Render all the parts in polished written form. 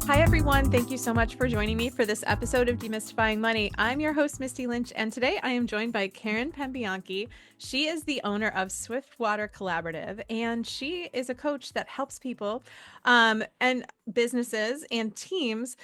Hi, everyone. Thank you so much for joining me for this episode of Demystifying Money. I'm your host, Misty Lynch, and today I am joined by Karen Pambianchi. She is the owner of Swiftwater Collaborative, and she is a coach that helps people and businesses and teams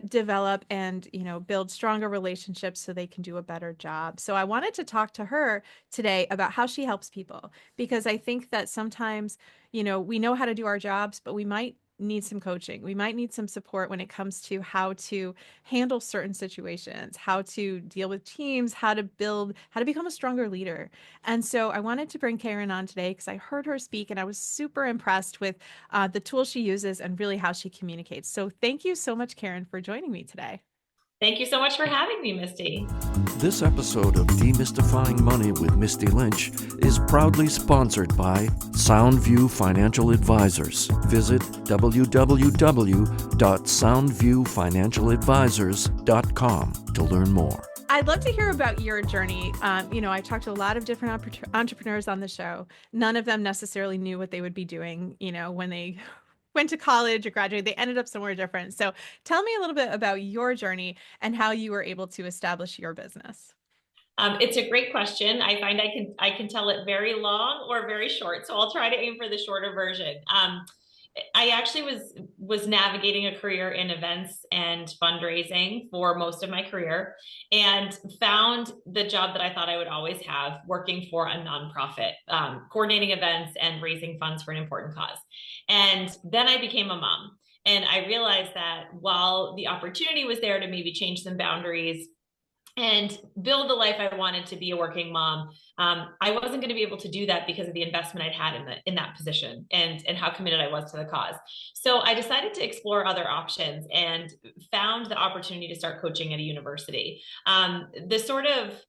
develop and build stronger relationships so they can do a better job. So I wanted to talk to her today about how she helps people, because I think that sometimes we know how to do our jobs, but we might need some coaching. We might need some support when it comes to how to handle certain situations, how to deal with teams, how to become a stronger leader. And so I wanted to bring Karen on today because I heard her speak and I was super impressed with the tools she uses and really how she communicates. So thank you so much, Karen, for joining me today. Thank you so much for having me, Misty. This episode of Demystifying Money with Misty Lynch is proudly sponsored by Soundview Financial Advisors. Visit www.soundviewfinancialadvisors.com to learn more. I'd love to hear about your journey. I talked to a lot of different entrepreneurs on the show. None of them necessarily knew what they would be doing, when they went to college or graduated. They ended up somewhere different. So tell me a little bit about your journey and how you were able to establish your business. It's a great question. I find I can tell it very long or very short. So I'll try to aim for the shorter version. I actually was navigating a career in events and fundraising for most of my career, and found the job that I thought I would always have, working for a nonprofit, coordinating events and raising funds for an important cause. And then I became a mom, and I realized that while the opportunity was there to maybe change some boundaries and build the life I wanted to be a working mom, I wasn't going to be able to do that because of the investment I'd had in that position and how committed I was to the cause. So I decided to explore other options and found the opportunity to start coaching at a university. The sort of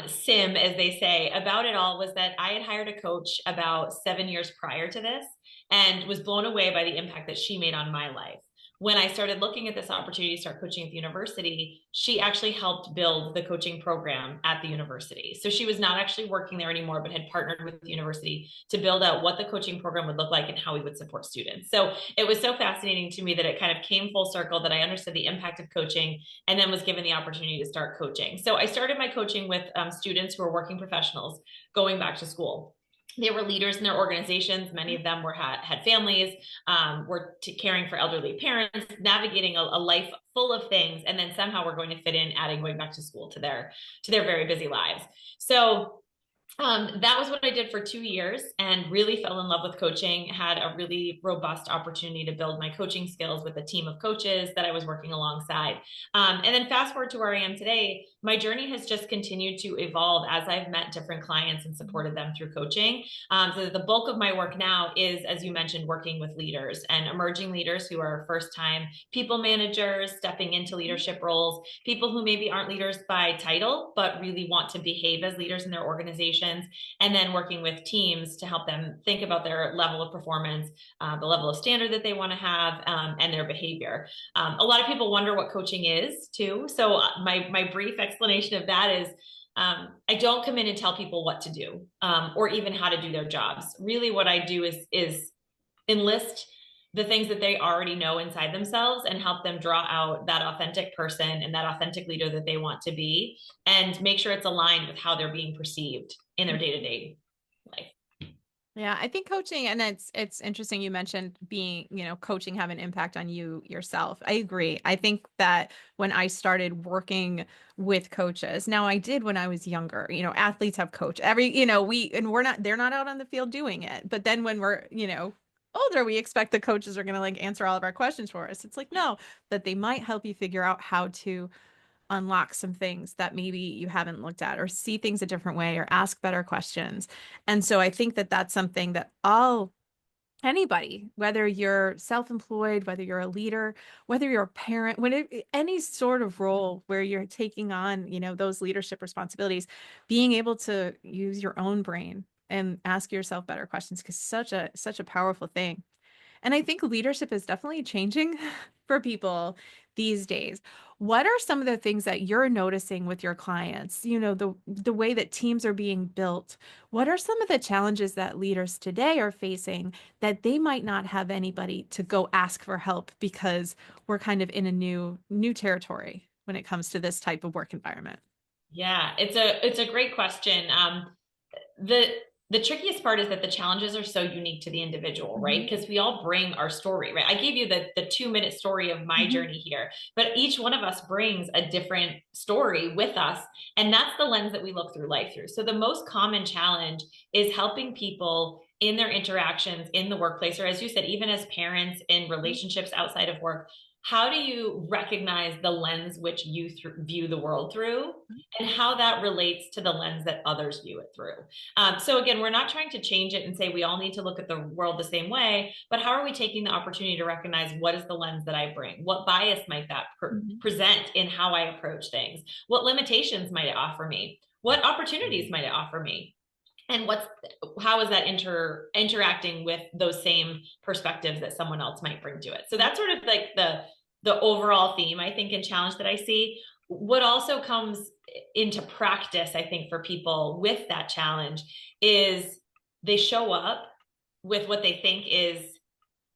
sim, as they say, about it all was that I had hired a coach about 7 years prior to this and was blown away by the impact that she made on my life. When I started looking at this opportunity to start coaching at the university, she actually helped build the coaching program at the university. So she was not actually working there anymore, but had partnered with the university to build out what the coaching program would look like and how we would support students. So it was so fascinating to me that it kind of came full circle, that I understood the impact of coaching and then was given the opportunity to start coaching. So I started my coaching with students who are working professionals going back to school. They were leaders in their organizations. Many of them had families, were caring for elderly parents, navigating a life full of things, and then somehow we're going to fit in adding going back to school to their very busy lives. So that was what I did for 2 years and really fell in love with coaching. Had a really robust opportunity to build my coaching skills with a team of coaches that I was working alongside. And then fast forward to where I am today, my journey has just continued to evolve as I've met different clients and supported them through coaching. So the bulk of my work now is, as you mentioned, working with leaders and emerging leaders who are first-time people managers, stepping into leadership roles, people who maybe aren't leaders by title, but really want to behave as leaders in their organizations, and then working with teams to help them think about their level of performance, the level of standard that they want to have, and their behavior. A lot of people wonder what coaching is too. So my brief explanation of that is, I don't come in and tell people what to do, or even how to do their jobs. Really what I do is enlist the things that they already know inside themselves and help them draw out that authentic person and that authentic leader that they want to be, and make sure it's aligned with how they're being perceived in their day-to-day life. Yeah, I think coaching, and it's interesting you mentioned being, coaching have an impact on you yourself. I agree. I think that when I started working with coaches, now I did when I was younger, athletes have coach they're not out on the field doing it. But then when we're, older, we expect the coaches are going to like answer all of our questions for us. It's like, no, that they might help you figure out how to unlock some things that maybe you haven't looked at, or see things a different way, or ask better questions. And so I think that that's something that anybody, whether you're self-employed, whether you're a leader, whether you're a parent, any sort of role where you're taking on, those leadership responsibilities, being able to use your own brain and ask yourself better questions, because such a powerful thing. And I think leadership is definitely changing for people these days. What are some of the things that you're noticing with your clients? The way that teams are being built. What are some of the challenges that leaders today are facing that they might not have anybody to go ask for help because we're kind of in a new territory when it comes to this type of work environment? Yeah, it's a great question. The the trickiest part is that the challenges are so unique to the individual, right? Hmm. Because we all bring our story, right? I gave you the 2 minute story of my Hmm. journey here, but each one of us brings a different story with us, and that's the lens that we look through life through. So the most common challenge is helping people in their interactions in the workplace, or as you said, even as parents in relationships outside of work. How do you recognize the lens which you view the world through, and how that relates to the lens that others view it through? So again, we're not trying to change it and say we all need to look at the world the same way, but how are we taking the opportunity to recognize what is the lens that I bring? What bias might that Hmm. present in how I approach things? What limitations might it offer me? What opportunities might it offer me? And how is that interacting with those same perspectives that someone else might bring to it? So that's sort of like the overall theme, I think, and challenge that I see. What also comes into practice, I think, for people with that challenge is they show up with what they think is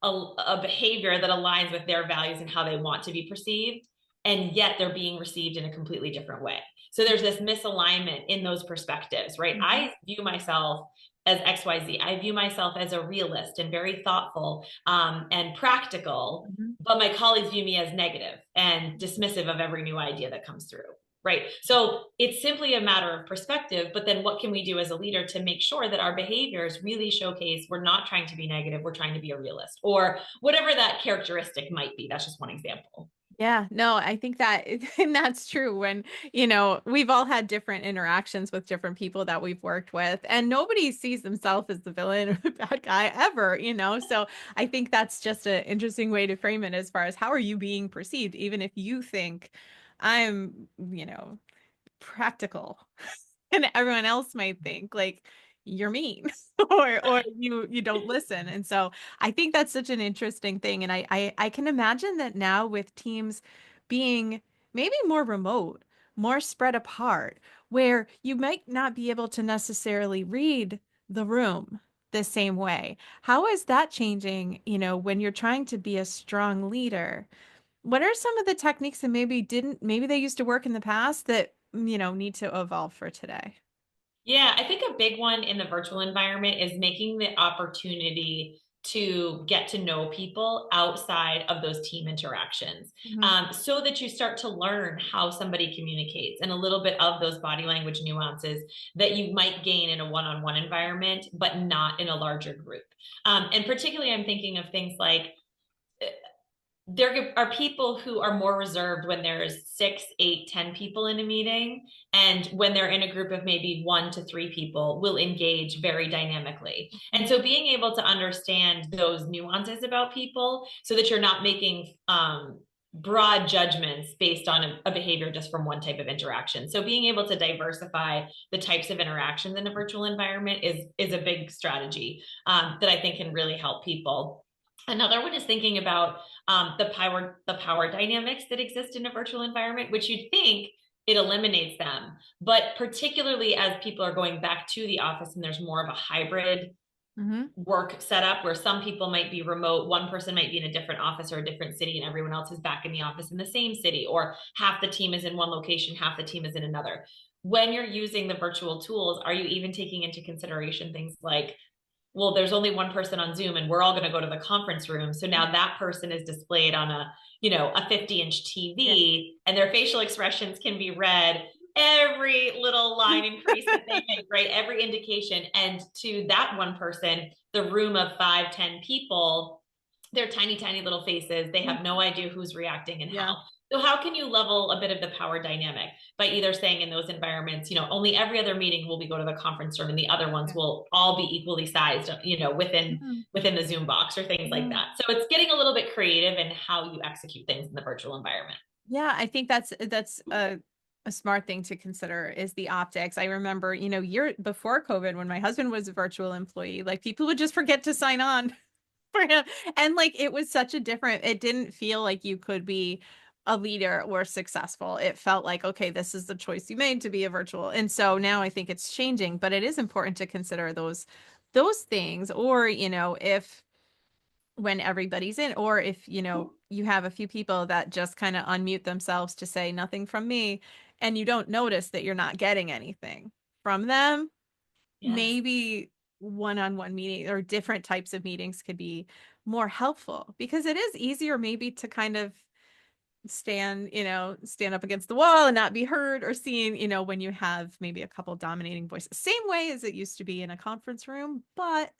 a behavior that aligns with their values and how they want to be perceived, and yet they're being received in a completely different way. So there's this misalignment in those perspectives, right? Hmm. I view myself as XYZ. I view myself as a realist and very thoughtful, and practical, Hmm. but my colleagues view me as negative and dismissive of every new idea that comes through. Right. So it's simply a matter of perspective. But then what can we do as a leader to make sure that our behaviors really showcase we're not trying to be negative, we're trying to be a realist, or whatever that characteristic might be? That's just one example. Yeah, no, I think that and that's true when we've all had different interactions with different people that we've worked with, and nobody sees themselves as the villain or the bad guy ever. So I think that's just an interesting way to frame it as far as how are you being perceived, even if you think I'm practical and everyone else might think like you're mean or you don't listen. And so I think that's such an interesting thing. And I can imagine that now with teams being maybe more remote, more spread apart, where you might not be able to necessarily read the room the same way. How is that changing when you're trying to be a strong leader? What are some of the techniques that maybe they used to work in the past that need to evolve for today? Yeah, I think a big one in the virtual environment is making the opportunity to get to know people outside of those team interactions, Hmm. so that you start to learn how somebody communicates and a little bit of those body language nuances that you might gain in a one-on-one environment, but not in a larger group. And particularly, I'm thinking of things like there are people who are more reserved when there's 6, 8, 10 people in a meeting. And when they're in a group of maybe 1 to 3 people, will engage very dynamically. And so being able to understand those nuances about people so that you're not making broad judgments based on a behavior just from one type of interaction. So being able to diversify the types of interactions in a virtual environment is a big strategy, that I think can really help people. Another one is thinking about the power dynamics that exist in a virtual environment, which you'd think it eliminates them. But particularly as people are going back to the office and there's more of a hybrid Hmm. work setup where some people might be remote, one person might be in a different office or a different city, and everyone else is back in the office in the same city, or half the team is in one location, half the team is in another. When you're using the virtual tools, are you even taking into consideration things like, well, there's only one person on Zoom and we're all going to go to the conference room. So now that person is displayed on a 50-inch Yeah. TV, and their facial expressions can be read, every little line increase that they make, right? Every indication. And to that one person, the room of 5, 10 people, they're tiny, tiny little faces. They have no idea who's reacting and Yeah. how. So how can you level a bit of the power dynamic by either saying in those environments, only every other meeting will be go to the conference room and the other ones Yeah. will all be equally sized, within Mhm. within the Zoom box or things like Mhm. that. So it's getting a little bit creative in how you execute things in the virtual environment. Yeah, I think that's a smart thing to consider is the optics. I remember year before COVID when my husband was a virtual employee, like people would just forget to sign on for him. And like it was such a different, it didn't feel like you could be a leader or successful. It felt like, okay, this is the choice you made to be a virtual. And so now I think it's changing, but it is important to consider those things. Or, if when everybody's in, or if, you have a few people that just kind of unmute themselves to say nothing from me, and you don't notice that you're not getting anything from them, Yes. maybe one-on-one meeting or different types of meetings could be more helpful, because it is easier maybe to kind of stand up against the wall and not be heard or seen, when you have maybe a couple dominating voices. Same way as it used to be in a conference room, but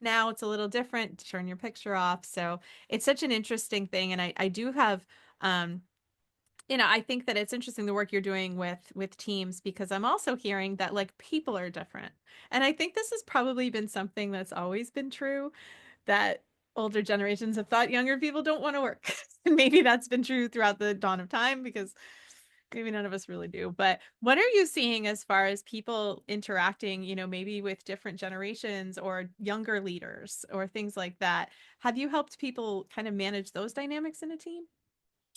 now it's a little different. Turn your picture off. So it's such an interesting thing. And I do have, um, I think that it's interesting the work you're doing with teams, because I'm also hearing that like people are different. And I think this has probably been something that's always been true, that older generations have thought younger people don't want to work. And maybe that's been true throughout the dawn of time, because maybe none of us really do. But what are you seeing as far as people interacting, maybe with different generations or younger leaders or things like that? Have you helped people kind of manage those dynamics in a team?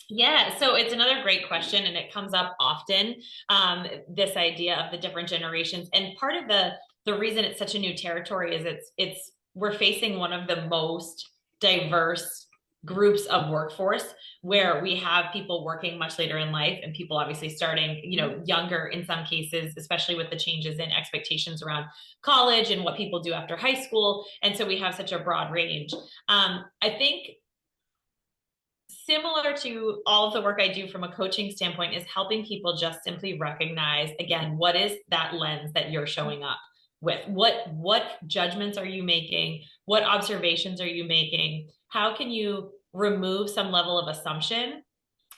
Yeah, so it's another great question, and it comes up often. This idea of the different generations, and part of the reason it's such a new territory is it's we're facing one of the most diverse groups of workforce, where we have people working much later in life and people obviously starting, younger in some cases, especially with the changes in expectations around college and what people do after high school. And so we have such a broad range. I think similar to all of the work I do from a coaching standpoint is helping people just simply recognize, again, what is that lens that you're showing up with? What judgments are you making? What observations are you making? How can you remove some level of assumption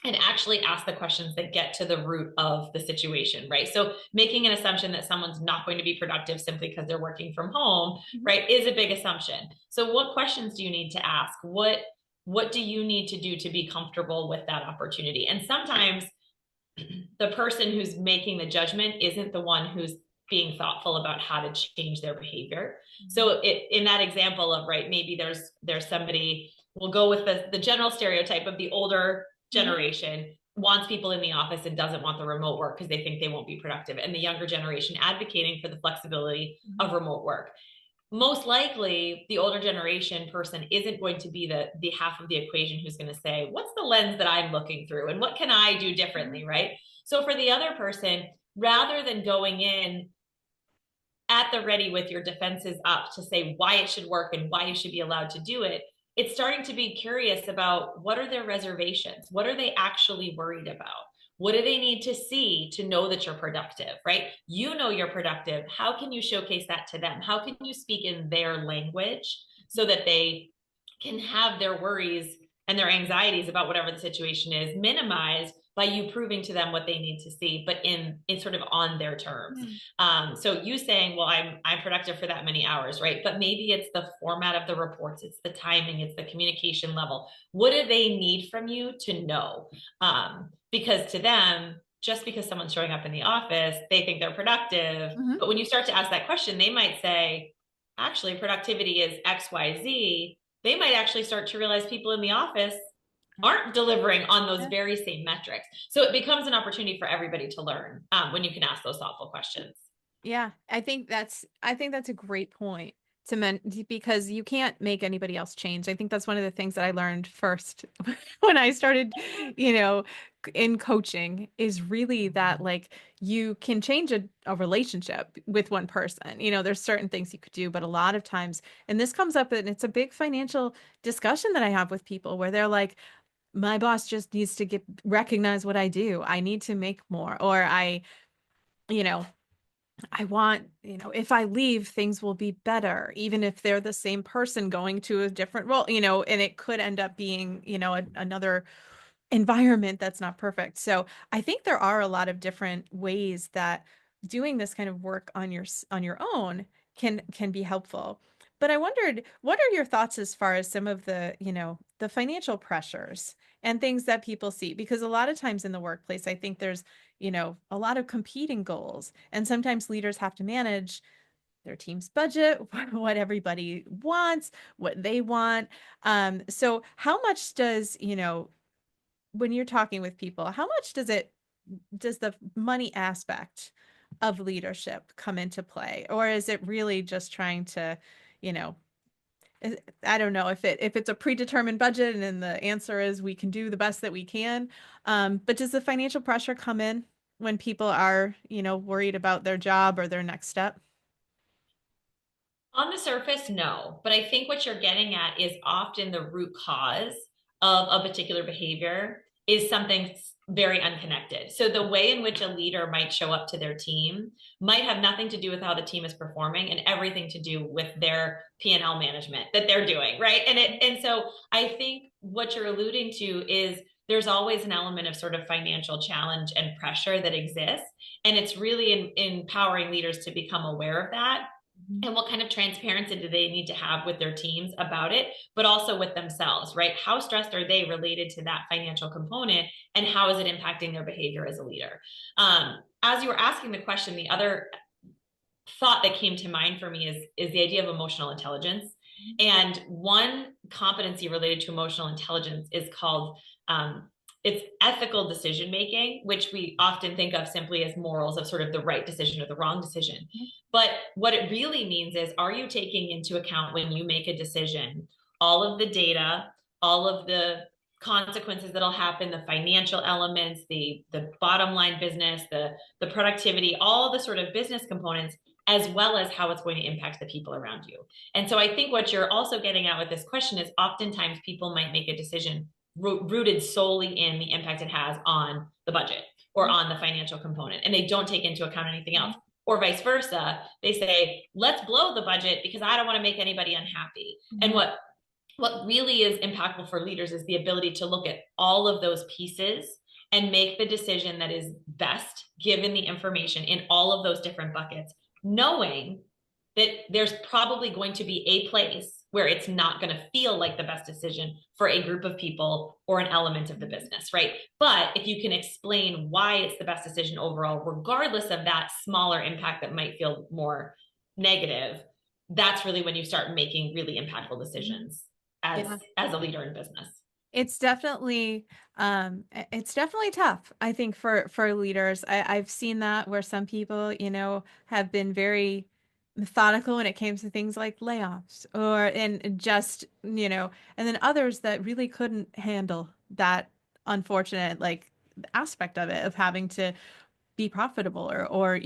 and actually ask the questions that get to the root of the situation, right? So making an assumption that someone's not going to be productive simply because they're working from home, right, is a big assumption. So what questions do you need to ask? What do you need to do to be comfortable with that opportunity? And sometimes the person who's making the judgment isn't the one who's being thoughtful about how to change their behavior. So in that example of, right, maybe there's somebody, we'll go with the general stereotype of the older generation wants people in the office and doesn't want the remote work because they think they won't be productive, and the younger generation advocating for the flexibility of remote work. Most likely the older generation person isn't going to be the half of the equation who's going to say, what's the lens that I'm looking through and what can I do differently, right? So for the other person, rather than going in at the ready with your defenses up to say why it should work and why you should be allowed to do it, it's starting to be curious about what are their reservations? What are they actually worried about? What do they need to see to know that you're productive, right? You know you're productive. How can you showcase that to them? How can you speak in their language so that they can have their worries and their anxieties about whatever the situation is minimized by you proving to them what they need to see, but in sort of on their terms. So you saying, well, I'm productive for that many hours, right? But maybe it's the format of the reports, it's the timing, it's the communication level. What do they need from you to know? Because to them, just because someone's showing up in the office, they think they're productive. Mm-hmm. But when you start to ask that question, they might say, actually, productivity is XYZ. They might actually start to realize people in the office aren't delivering on those very same metrics. So it becomes an opportunity for everybody to learn when you can ask those thoughtful questions. Yeah, I think that's a great point because you can't make anybody else change. I think that's one of the things that I learned first when I started, in coaching, is really that like you can change a relationship with one person. There's certain things you could do, but a lot of times, and this comes up, and it's a big financial discussion that I have with people where they're like, my boss just needs to recognize what I do. I need to make more, or you know, I want, if I leave, things will be better, even if they're the same person going to a different role, and it could end up being, another environment that's not perfect. So I think there are a lot of different ways that doing this kind of work on your own can be helpful. But I wondered, what are your thoughts as far as some of the financial pressures and things that people see? Because a lot of times in the workplace, I think there's, a lot of competing goals, and sometimes leaders have to manage their team's budget, what everybody wants, what they want. So how much does, when you're talking with people, how much does the money aspect of leadership come into play? Or is it really just trying to, you know, I don't know if it's a predetermined budget and then the answer is we can do the best that we can. But does the financial pressure come in when people are, worried about their job or their next step? On the surface, no. But I think what you're getting at is often the root cause of a particular behavior is something very unconnected. So the way in which a leader might show up to their team might have nothing to do with how the team is performing and everything to do with their P&L management that they're doing, right? And so I think what you're alluding to is there's always an element of sort of financial challenge and pressure that exists. And it's really empowering leaders to become aware of that and what kind of transparency do they need to have with their teams about it, but also with themselves, right? How stressed are they related to that financial component, and how is it impacting their behavior as a leader? As you were asking the question, the other thought that came to mind for me is the idea of emotional intelligence. And one competency related to emotional intelligence is called it's ethical decision making, which we often think of simply as morals of sort of the right decision or the wrong decision. But what it really means is, are you taking into account when you make a decision all of the data, all of the consequences that'll happen, the financial elements, the bottom line business, the productivity, all the sort of business components, as well as how it's going to impact the people around you. And so I think what you're also getting at with this question is oftentimes people might make a decision rooted solely in the impact it has on the budget or on the financial component, and they don't take into account anything else. Or vice versa, they say, let's blow the budget because I don't want to make anybody unhappy. And what really is impactful for leaders is the ability to look at all of those pieces and make the decision that is best given the information in all of those different buckets, knowing that there's probably going to be a place where it's not going to feel like the best decision for a group of people or an element of the business, right? But if you can explain why it's the best decision overall, regardless of that smaller impact that might feel more negative, that's really when you start making really impactful decisions as a leader in business. It's definitely tough, I think, for leaders. I've seen that where some people, have been very methodical when it came to things like layoffs and just, and then others that really couldn't handle that unfortunate aspect of it, of having to be profitable or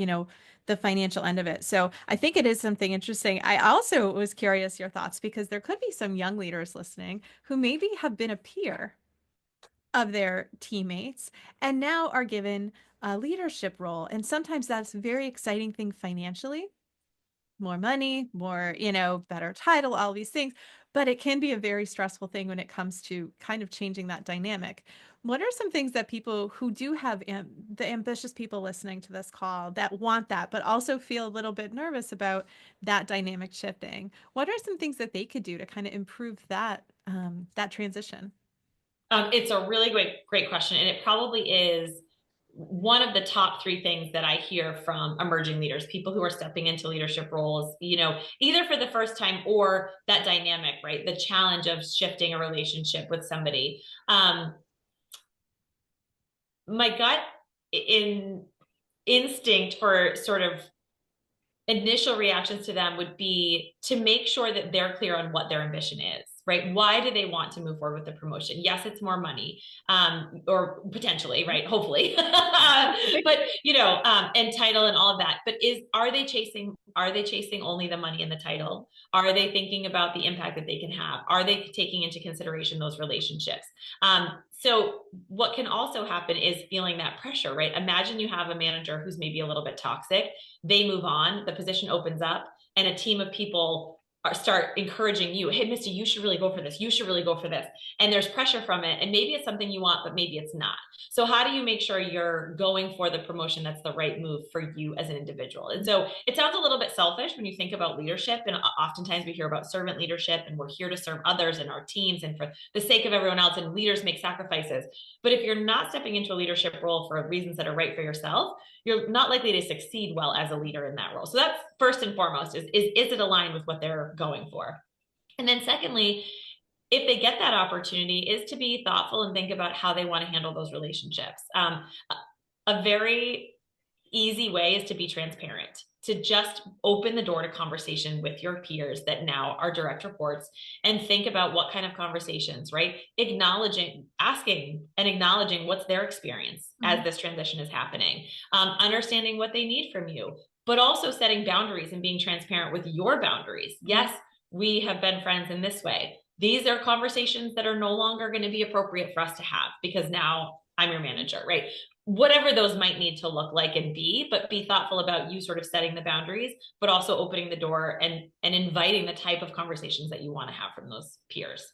the financial end of it. So I think it is something interesting. I also was curious your thoughts, because there could be some young leaders listening who maybe have been a peer of their teammates and now are given a leadership role. And sometimes that's a very exciting thing financially, more money, more, better title, all these things. But it can be a very stressful thing when it comes to kind of changing that dynamic. What are some things that people who do have the ambitious people listening to this call that want that, but also feel a little bit nervous about that dynamic shifting? What are some things that they could do to kind of improve that transition? It's a really great question. And it probably is one of the top three things that I hear from emerging leaders, people who are stepping into leadership roles, either for the first time or that dynamic, right? The challenge of shifting a relationship with somebody. My gut instinct for sort of initial reactions to them would be to make sure that they're clear on what their ambition is, right? Why do they want to move forward with the promotion? Yes, it's more money, or potentially, right? Hopefully, but and title and all of that. But are they chasing only the money and the title? Are they thinking about the impact that they can have? Are they taking into consideration those relationships? So what can also happen is feeling that pressure, right? Imagine you have a manager who's maybe a little bit toxic. They move on, the position opens up, and a team of people start encouraging you, hey, Misty, you should really go for this. You should really go for this. And there's pressure from it. And maybe it's something you want, but maybe it's not. So how do you make sure you're going for the promotion that's the right move for you as an individual? And so it sounds a little bit selfish when you think about leadership. And oftentimes we hear about servant leadership, and we're here to serve others and our teams and for the sake of everyone else, and leaders make sacrifices. But if you're not stepping into a leadership role for reasons that are right for yourself, you're not likely to succeed well as a leader in that role. So that's first and foremost, is it aligned with what they're going for? And then secondly, if they get that opportunity, is to be thoughtful and think about how they want to handle those relationships. A very easy way is to be transparent, to just open the door to conversation with your peers that now are direct reports, and think about what kind of conversations, right? Asking and acknowledging what's their experience as this transition is happening, understanding what they need from you, but also setting boundaries and being transparent with your boundaries. Yes, we have been friends in this way. These are conversations that are no longer going to be appropriate for us to have because now I'm your manager, right? Whatever those might need to look like and be, but be thoughtful about you sort of setting the boundaries, but also opening the door and inviting the type of conversations that you want to have from those peers.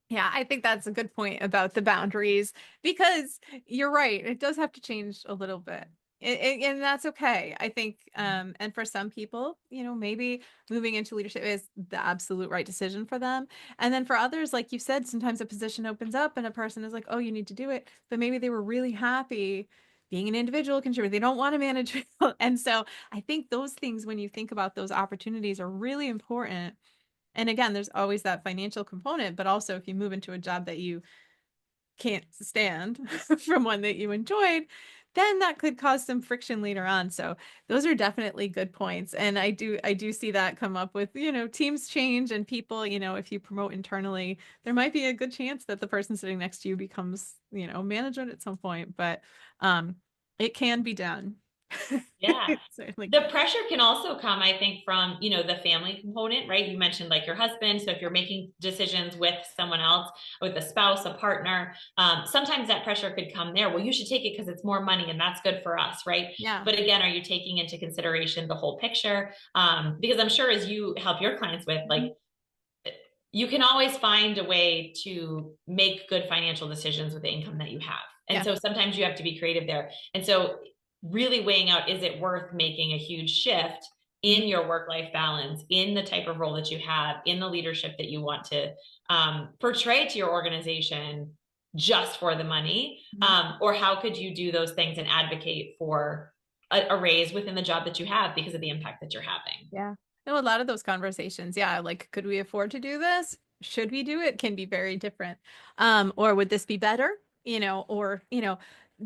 Yeah, I think that's a good point about the boundaries, because you're right. It does have to change a little bit. And that's okay. I think, and for some people, maybe moving into leadership is the absolute right decision for them. And then for others, like you said, sometimes a position opens up and a person is like, oh, you need to do it. But maybe they were really happy being an individual contributor. They don't want to manage. And so I think those things, when you think about those opportunities, are really important. And again, there's always that financial component, but also if you move into a job that you can't stand from one that you enjoyed, then that could cause some friction later on. So those are definitely good points. And I do see that come up with, teams change and people, if you promote internally, there might be a good chance that the person sitting next to you becomes, management at some point, but it can be done. Yeah. Certainly. The pressure can also come, I think, from, the family component, right? You mentioned like your husband. So if you're making decisions with someone else, with a spouse, a partner, sometimes that pressure could come there. Well, you should take it because it's more money and that's good for us, right? Yeah. But again, are you taking into consideration the whole picture? Because I'm sure as you help your clients with, like, you can always find a way to make good financial decisions with the income that you have. And so sometimes you have to be creative there. And so really weighing out, is it worth making a huge shift in your work-life balance, in the type of role that you have, in the leadership that you want to portray to your organization just for the money? Or how could you do those things and advocate for a raise within the job that you have because of the impact that you're having? Yeah. No, a lot of those conversations, like, could we afford to do this? Should we do it? Can be very different. Or would this be better?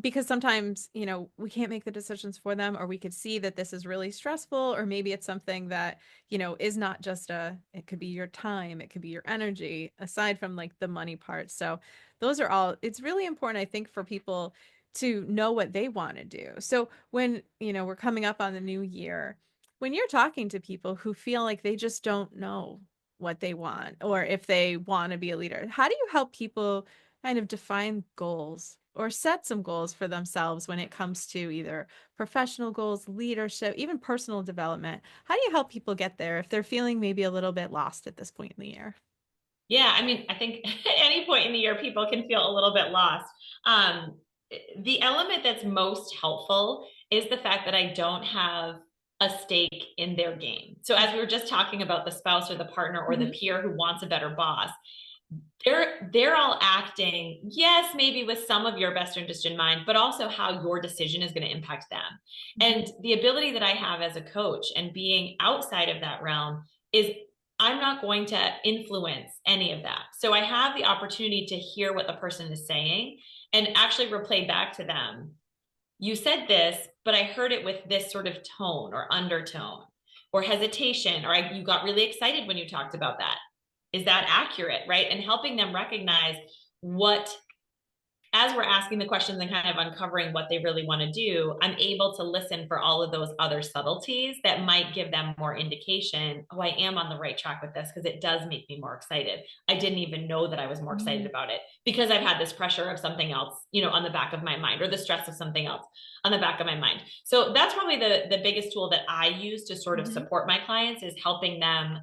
Because sometimes, we can't make the decisions for them, or we could see that this is really stressful, or maybe it's something that, is not just it could be your time, it could be your energy, aside from like the money part. So those are all, it's really important, I think, for people to know what they want to do. So when, we're coming up on the new year, when you're talking to people who feel like they just don't know what they want, or if they want to be a leader, how do you help people kind of define goals or set some goals for themselves when it comes to either professional goals, leadership, even personal development? How do you help people get there if they're feeling maybe a little bit lost at this point in the year? Yeah, I mean, I think at any point in the year, people can feel a little bit lost. The element that's most helpful is the fact that I don't have a stake in their game. So as we were just talking about the spouse or the partner or the peer who wants a better boss, they're all acting, yes, maybe with some of your best interest in mind, but also how your decision is going to impact them. And the ability that I have as a coach and being outside of that realm is I'm not going to influence any of that. So I have the opportunity to hear what the person is saying and actually replay back to them. You said this, but I heard it with this sort of tone or undertone or hesitation, or you got really excited when you talked about that. Is that accurate, right? And helping them recognize as we're asking the questions and kind of uncovering what they really want to do, I'm able to listen for all of those other subtleties that might give them more indication, oh, I am on the right track with this because it does make me more excited. I didn't even know that I was more excited about it because I've had this pressure of something else, on the back of my mind, or the stress of something else on the back of my mind. So that's probably the biggest tool that I use to sort of support my clients, is helping them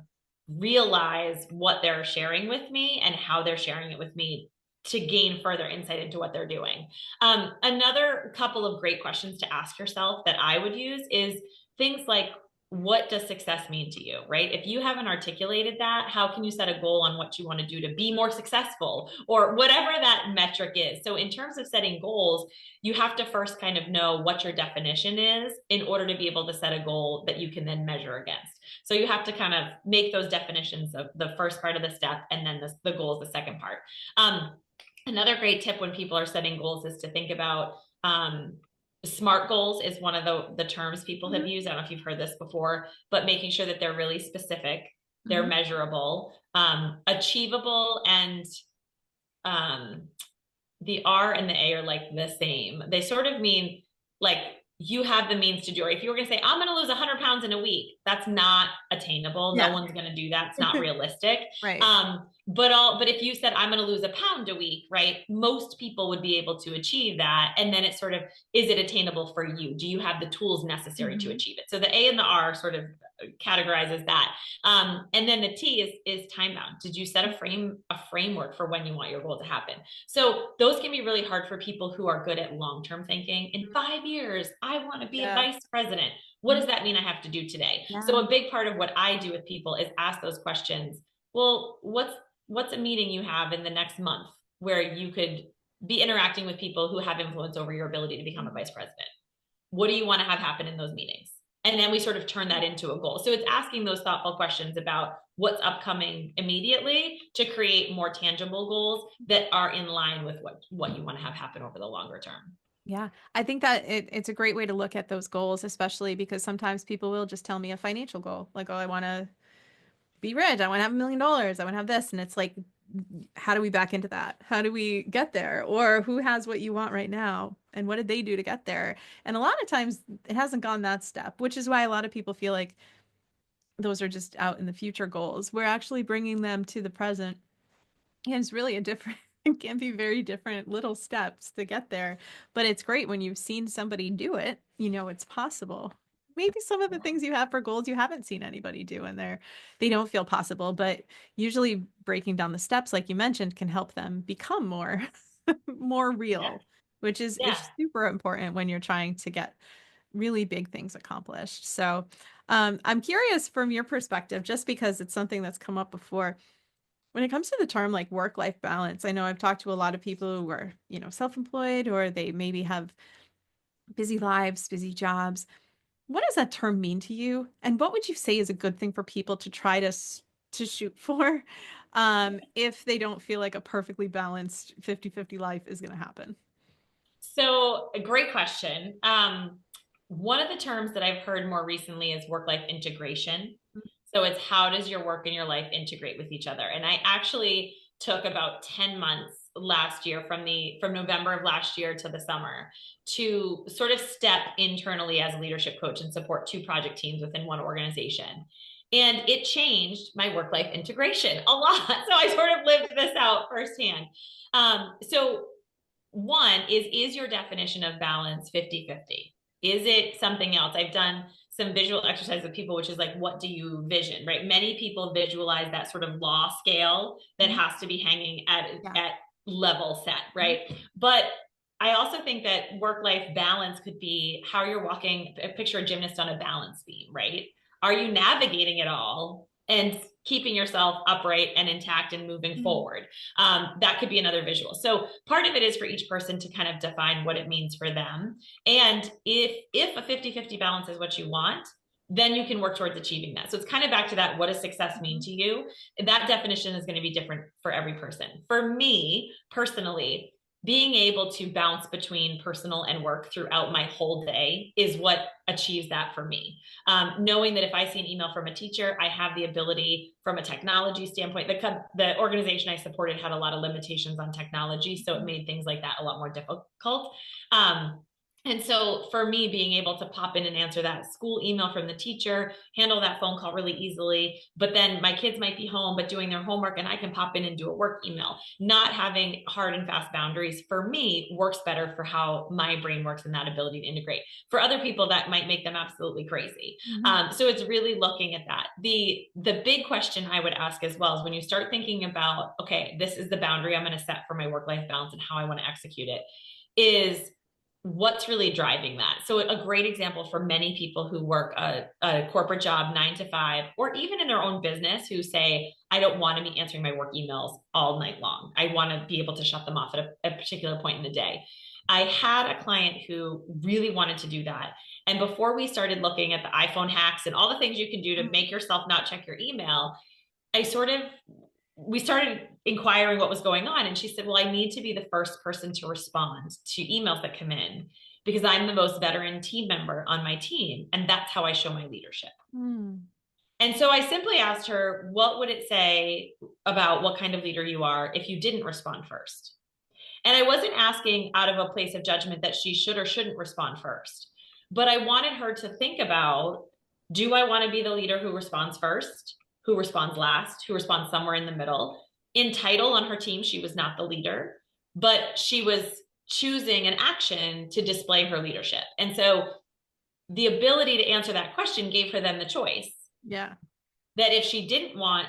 realize what they're sharing with me and how they're sharing it with me to gain further insight into what they're doing. Another couple of great questions to ask yourself that I would use is things like, what does success mean to you, right? If you haven't articulated that, how can you set a goal on what you want to do to be more successful, or whatever that metric is? So in terms of setting goals, you have to first kind of know what your definition is in order to be able to set a goal that you can then measure against. So you have to kind of make those definitions of the first part of the step, and then the goal is the second part. Another great tip when people are setting goals is to think about SMART goals is one of the terms people have used. I don't know if you've heard this before, but making sure that they're really specific, they're measurable, achievable, and the R and the A are like the same. They sort of mean like you have the means to do it. If you were going to say, I'm going to lose 100 pounds in a week, that's not attainable. Yeah. No one's going to do that. It's not realistic. Right. But if you said, I'm going to lose a pound a week, right? Most people would be able to achieve that. And then it's sort of, is it attainable for you? Do you have the tools necessary to achieve it? So the A and the R sort of categorizes that. And then the T is time bound. Did you set a framework for when you want your goal to happen? So those can be really hard for people who are good at long-term thinking. In 5 years, I want to be a vice president. What does that mean I have to do today? Yeah. So a big part of what I do with people is ask those questions. Well, what's a meeting you have in the next month where you could be interacting with people who have influence over your ability to become a vice president? What do you want to have happen in those meetings? And then we sort of turn that into a goal. So it's asking those thoughtful questions about what's upcoming immediately to create more tangible goals that are in line with what you want to have happen over the longer term. Yeah, I think that it's a great way to look at those goals, especially because sometimes people will just tell me a financial goal, like, oh, I want to be rich. I want to have $1 million. I want to have this. And it's like, how do we back into that? How do we get there? Or who has what you want right now? And what did they do to get there? And a lot of times it hasn't gone that step, which is why a lot of people feel like those are just out in the future goals. We're actually bringing them to the present. And it's really it can be very different little steps to get there. But it's great when you've seen somebody do it, you know, it's possible. Maybe some of the things you have for goals you haven't seen anybody do, and they don't feel possible, but usually breaking down the steps, like you mentioned, can help them become more real, which is super important when you're trying to get really big things accomplished. So I'm curious from your perspective, just because it's something that's come up before. When it comes to the term like work-life balance, I know I've talked to a lot of people who are, you know, self-employed, or they maybe have busy lives, busy jobs. What does that term mean to you? And what would you say is a good thing for people to try to shoot for if they don't feel like a perfectly balanced 50-50 life is going to happen? So a great question. One of the terms that I've heard more recently is work-life integration. So it's how does your work and your life integrate with each other? And I actually took about 10 months last year from November of last year to the summer to sort of step internally as a leadership coach and support 2 project teams within one organization. And it changed my work-life integration a lot. So I sort of lived this out firsthand. So one is your definition of balance 50-50? Is it something else? I've done some visual exercise with people, which is like, what do you vision, right? Many people visualize that sort of law scale that has to be hanging at level set, right? But I also think that work-life balance could be how you're walking. Picture a gymnast on a balance beam, right? Are you navigating it all and keeping yourself upright and intact and moving forward? That could be another visual. So part of it is for each person to kind of define what it means for them. And if a 50-50 balance is what you want, then you can work towards achieving that. So it's kind of back to that, what does success mean to you? That definition is going to be different for every person. For me, personally, being able to bounce between personal and work throughout my whole day is what achieves that for me. Knowing that if I see an email from a teacher, I have the ability from a technology standpoint. The organization I supported had a lot of limitations on technology, so it made things like that a lot more difficult. And so for me, being able to pop in and answer that school email from the teacher, handle that phone call really easily, but then my kids might be home, but doing their homework and I can pop in and do a work email. Not having hard and fast boundaries for me works better for how my brain works and that ability to integrate. For other people, that might make them absolutely crazy. So it's really looking at that. The big question I would ask as well is when you start thinking about, okay, this is the boundary I'm going to set for my work-life balance and how I want to execute it, is what's really driving that. So a great example for many people who work a corporate job 9 to 5, or even in their own business, who say, I don't want to be answering my work emails all night long. I want to be able to shut them off at a particular point in the day. I had a client who really wanted to do that. And before we started looking at the iPhone hacks and all the things you can do to make yourself not check your email, we started inquiring what was going on. And she said, well, I need to be the first person to respond to emails that come in because I'm the most veteran team member on my team. And that's how I show my leadership. And so I simply asked her, what would it say about what kind of leader you are if you didn't respond first? And I wasn't asking out of a place of judgment that she should or shouldn't respond first, but I wanted her to think about, do I want to be the leader who responds first, who responds last, who responds somewhere in the middle? In title on her team, she was not the leader, but she was choosing an action to display her leadership. And so the ability to answer that question gave her then the choice. Yeah. That if she didn't want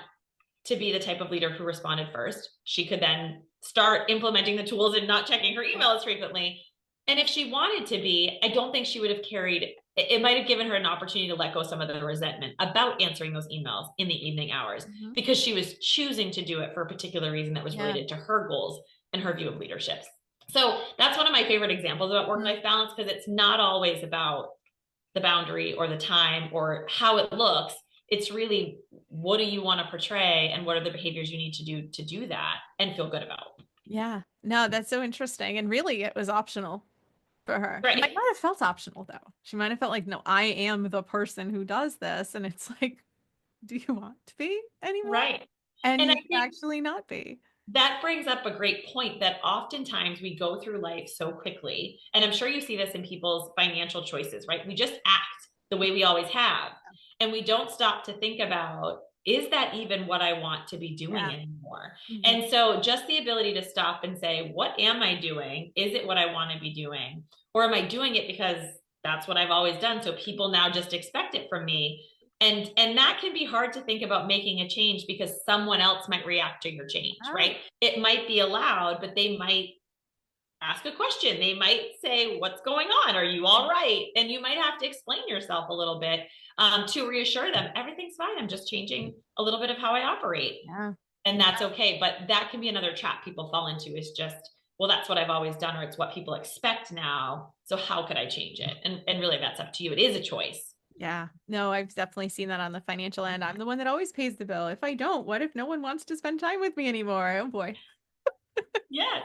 to be the type of leader who responded first, she could then start implementing the tools and not checking her email as frequently. And if she wanted to be, I don't think she would have carried, it might have given her an opportunity to let go some of the resentment about answering those emails in the evening hours, because she was choosing to do it for a particular reason that was related to her goals and her view of leadership. So that's one of my favorite examples about work-life balance, because it's not always about the boundary or the time or how it looks. It's really, what do you want to portray and what are the behaviors you need to do that and feel good about? Yeah. No, that's so interesting. And really, it was optional for her. Right. It might not have felt optional though. She might have felt like, no, I am the person who does this. And it's like, do you want to be anymore? Right. And And you I can think actually not be. that brings up a great point that oftentimes we go through life so quickly. And I'm sure you see this in people's financial choices, right? We just act the way we always have. And we don't stop to think about, is that even what I want to be doing anymore? And so just the ability to stop and say, what am I doing? Is it what I want to be doing? Or am I doing it because that's what I've always done, so people now just expect it from me? And that can be hard to think about making a change because someone else might react to your change, right? It might be allowed, but they might ask a question. They might say, what's going on? Are you all right? And you might have to explain yourself a little bit to reassure them, everything's fine. I'm just changing a little bit of how I operate. And that's okay. But that can be another trap people fall into, is just, well, that's what I've always done, or it's what people expect now. So how could I change it? And really, that's up to you. It is a choice. Yeah, no, I've definitely seen that on the financial end. I'm the one that always pays the bill. If I don't, what if no one wants to spend time with me anymore? Oh boy. Yes.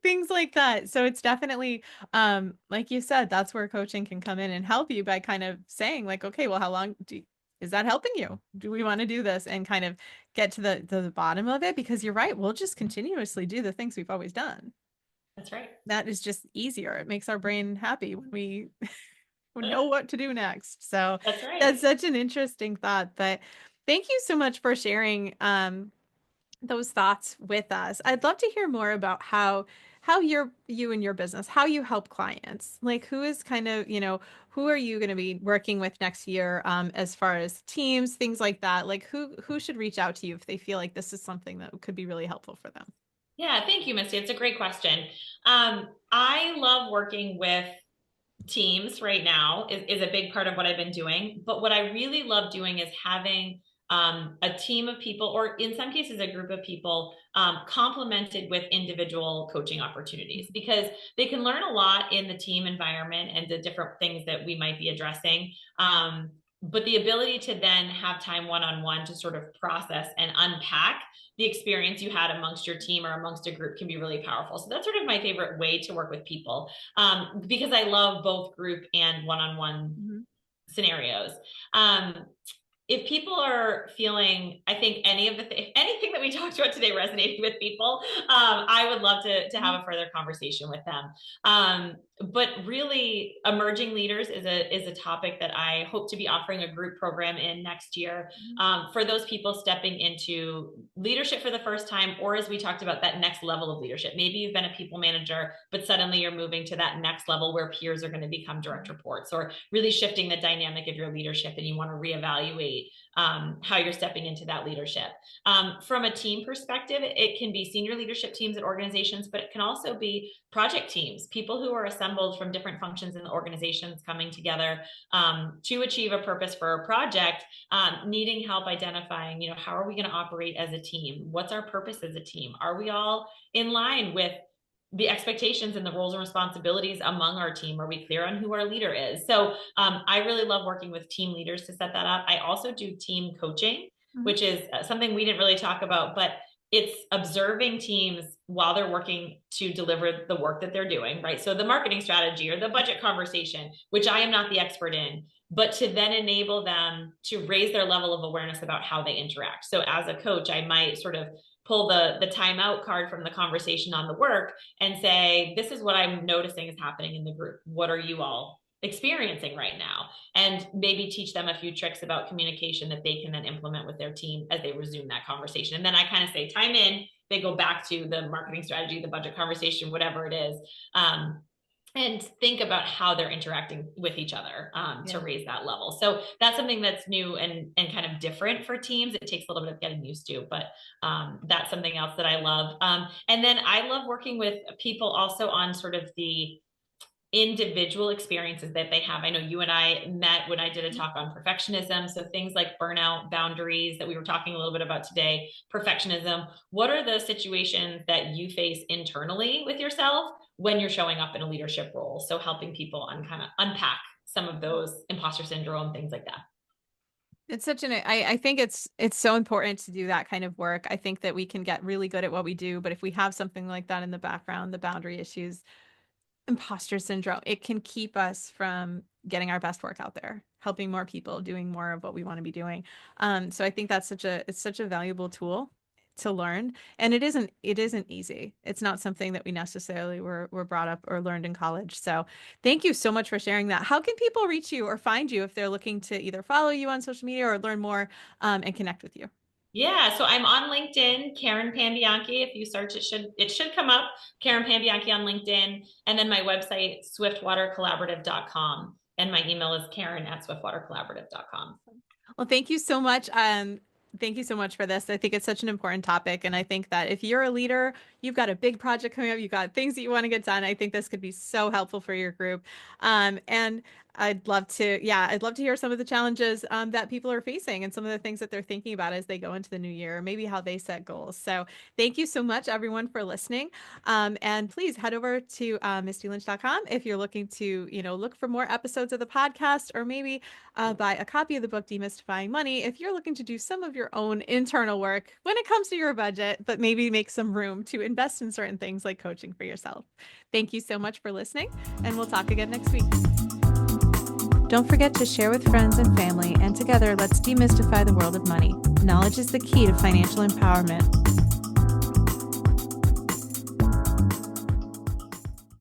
Things like that. So it's definitely, like you said, that's where coaching can come in and help you by kind of saying like, okay, well, how long is that helping you? Do we want to do this and kind of get to the bottom of it? Because you're right. We'll just continuously do the things we've always done. That's right. That is just easier. It makes our brain happy when we know what to do next. So that's right. That's such an interesting thought. But thank you so much for sharing those thoughts with us. I'd love to hear more about how you and your business, how you help clients. Like, who is kind of, who are you going to be working with next year, as far as teams, things like that? Like, who should reach out to you if they feel like this is something that could be really helpful for them? Yeah, thank you, Misty. It's a great question. I love working with teams right now, is a big part of what I've been doing. But what I really love doing is having a team of people, or in some cases, a group of people, complemented with individual coaching opportunities, because they can learn a lot in the team environment and the different things that we might be addressing. But the ability to then have time one-on-one to sort of process and unpack the experience you had amongst your team or amongst a group can be really powerful. So that's sort of my favorite way to work with people, because I love both group and one-on-one scenarios. if people are feeling, I think if anything that we talked about today resonated with people, I would love to have a further conversation with them. But really, emerging leaders is a topic that I hope to be offering a group program in next year, for those people stepping into leadership for the first time, or as we talked about, that next level of leadership. Maybe you've been a people manager, but suddenly you're moving to that next level where peers are going to become direct reports, or really shifting the dynamic of your leadership, and you want to reevaluate how you're stepping into that leadership. From a team perspective, it can be senior leadership teams at organizations, but it can also be project teams, people who are assembled from different functions in the organizations coming together to achieve a purpose for a project, needing help identifying, how are we going to operate as a team? What's our purpose as a team? Are we all in line with the expectations and the roles and responsibilities among our team? Are we clear on who our leader is? So I really love working with team leaders to set that up. I also do team coaching, which is something we didn't really talk about, but it's observing teams while they're working to deliver the work that they're doing, right? So the marketing strategy or the budget conversation, which I am not the expert in, but to then enable them to raise their level of awareness about how they interact. So as a coach, I might sort of pull the timeout card from the conversation on the work and say, this is what I'm noticing is happening in the group. What are you all experiencing right now? And maybe teach them a few tricks about communication that they can then implement with their team as they resume that conversation. And then I kind of say, time in, they go back to the marketing strategy, the budget conversation, whatever it is. And think about how they're interacting with each other to raise that level. So that's something that's new and kind of different for teams. It takes a little bit of getting used to, but that's something else that I love. And then I love working with people also on sort of the individual experiences that they have. I know you and I met when I did a talk on perfectionism. So things like burnout, boundaries that we were talking a little bit about today, perfectionism. What are the situations that you face internally with yourself when you're showing up in a leadership role? So helping people kind of unpack some of those imposter syndrome, things like that. It's I think it's so important to do that kind of work. I think that we can get really good at what we do, but if we have something like that in the background, the boundary issues, imposter syndrome, it can keep us from getting our best work out there, helping more people, doing more of what we want to be doing. So I think that's it's such a valuable tool to learn. And it isn't easy. It's not something that we necessarily were brought up or learned in college. So thank you so much for sharing that. How can people reach you or find you if they're looking to either follow you on social media or learn more and connect with you? Yeah, so I'm on LinkedIn, Karen Pambianchi. If you search, it should come up, Karen Pambianchi on LinkedIn. And then my website, swiftwatercollaborative.com. And my email is karen@swiftwatercollaborative.com. Well, thank you so much. Thank you so much for this. I think it's such an important topic. And I think that if you're a leader, you've got a big project coming up, you've got things that you want to get done. I think this could be so helpful for your group. And I'd love to hear some of the challenges that people are facing and some of the things that they're thinking about as they go into the new year, maybe how they set goals. So thank you so much, everyone, for listening. And please head over to mistylynch.com if you're looking to, look for more episodes of the podcast, or maybe buy a copy of the book, Demystifying Money, if you're looking to do some of your own internal work when it comes to your budget, but maybe make some room to invest in certain things like coaching for yourself. Thank you so much for listening, and we'll talk again next week. Don't forget to share with friends and family, and together let's demystify the world of money. Knowledge is the key to financial empowerment.